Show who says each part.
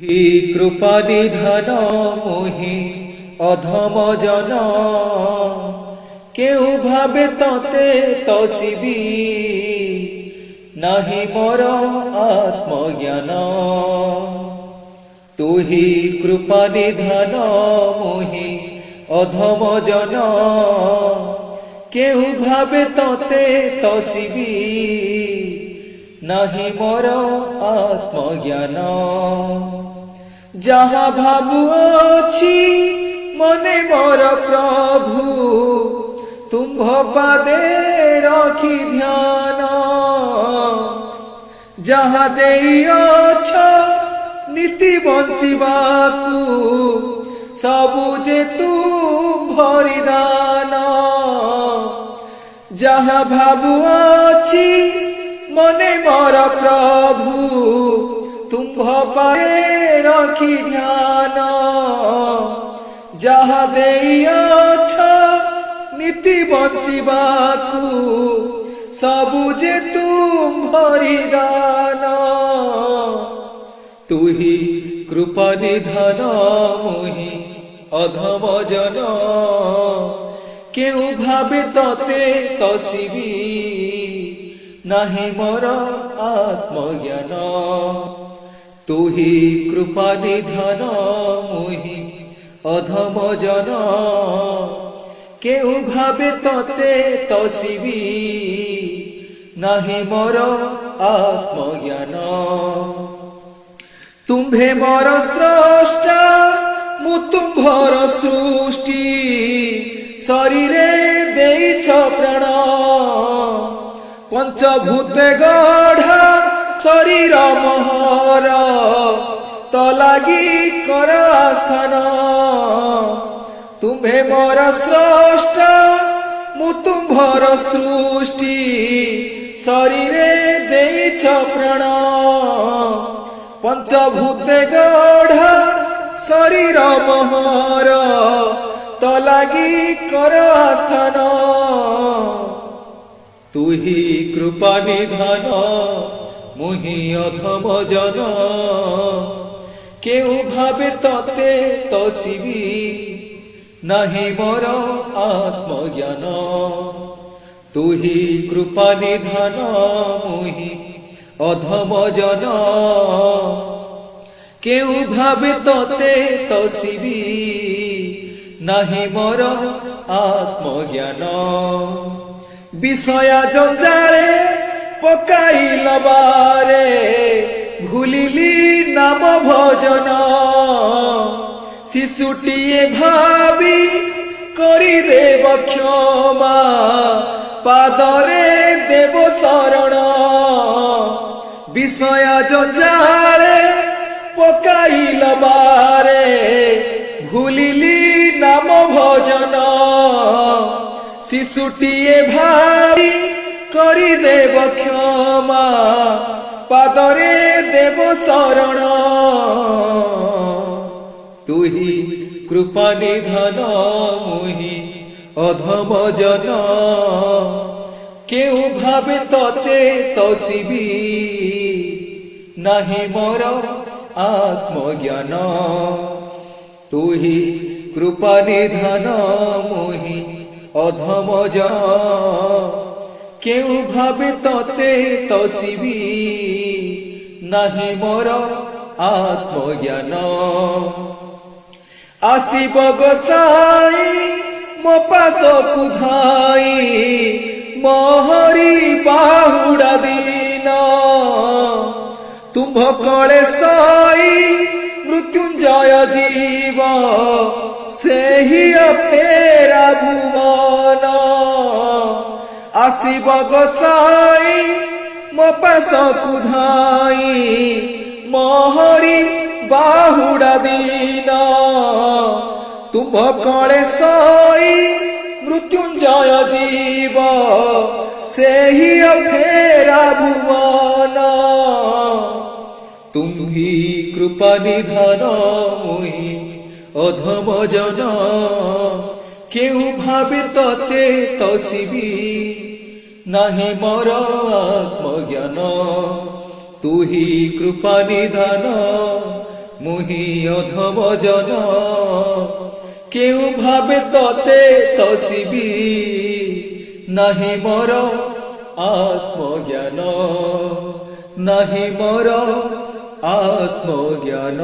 Speaker 1: হি কৃপা নিধান মোহি অধম জন কেউ ভাবে ততে তসিবি নাহি মোর আত্মজ্ঞান তুহি কৃপা নিধান মোহি অধম জন কেউ ভাবে ততে তসিবি নাহি মোর আত্মজ্ঞান যাহা ভাবুছি মনে মোর প্রভু তুম্ভ পাদে রাখি ধ্যান যাহা দেইছ নীতি বঞ্চিবাকু সবু যে তুম্ভরি দান যাহা ভাবুছি মনে মোর প্রভু তুম্ভ পাদে রাখি ধ্যান যাহা দেইছ নীতি বঞ্চিবাকু সবু যে তুম্ভরি দান তুহি কৃপা নিধান মোহি অধম জন কেউ ভাবে ততে তসিবি নাহি মোর আত্মজ্ঞান তুহি কৃপা নিধান মোহি অধম জন কেউ ভাবে ততে তসিবি নাহি মোর আত্মজ্ঞান তুম্ভে মোর স্রষ্টা মু তুম্ভর সৃষ্টি শরীরে দেইছ প্রাণ পঞ্চভূতে গঢ়া শরীর মোহর তলাগি কর আস্থান তুম্ভে মোর স্রষ্টা মু তুম্ভর সৃষ্টি শরীরে দেইছ প্রাণ পঞ্চভূতে গঢ়া শরীর মোহর তলাগি কর আস্থান তুহি কৃপা নিধান মোহি অধম জন কেউ ভাবে ততে তসিবি নাহি মোর আত্মজ্ঞান তুহি কৃপা নিধান মোহি অধম জন কেউ ভাবে ততে তসিবি নাহি মোর আত্মজ্ঞান বিষয়া জঞ্জালে পকাইল বারে ভুলিলি নাম ভজন শিশুটিয়ে ভাবি করি দেব ক্ষমা পাদরে দেব শরণ বিষয়া জঞ্জালে পকাইল বারে ভুলিলি নাম ভজন শিশুটিয়ে ভাবি করি দেব ক্ষমা পাদরে দেব শরণ তুহি কৃপা নিধান মোহি অধম জন কেউ ভাবে ততে তসিবি নাহি মোর আত্মজ্ঞান তুহি কৃপা নিধান মোহি অধম জন কেউ ভাবে ততে তসিবি নাহি মোর আত্মজ্ঞান আসিব গোসাই মো পাশকু ধাই মহরি বাহুড়া দিন তুম্ভ কଳେ সই মৃত্যুঞ্জয় জীব ସେହି ଫେରା ଭୁବନ ଆସିବ ଗୋସାଇ ମୋ ପାଶକୁ ଧାଇ ମହରି ବାହୁଡ଼ା ଦିନ ତୁମ୍ଭ କଳେ ସଇ ମୃତ୍ୟୁଞ୍ଜୟ ଜୀବ ସେହି ଫେରା ଭୁବନ ତୁମ୍ଭି କୃପା ନିଧାନ ମୋହି অধম জন কেউ ভাবে ততে তসিবি নাহি মোর আত্মজ্ঞান তুহি কৃপা নিধান মুহি অধম জন কেউ ভাবে ততে তসিবি নাহি মর আত্মজ্ঞান নাহি মর আত্মজ্ঞান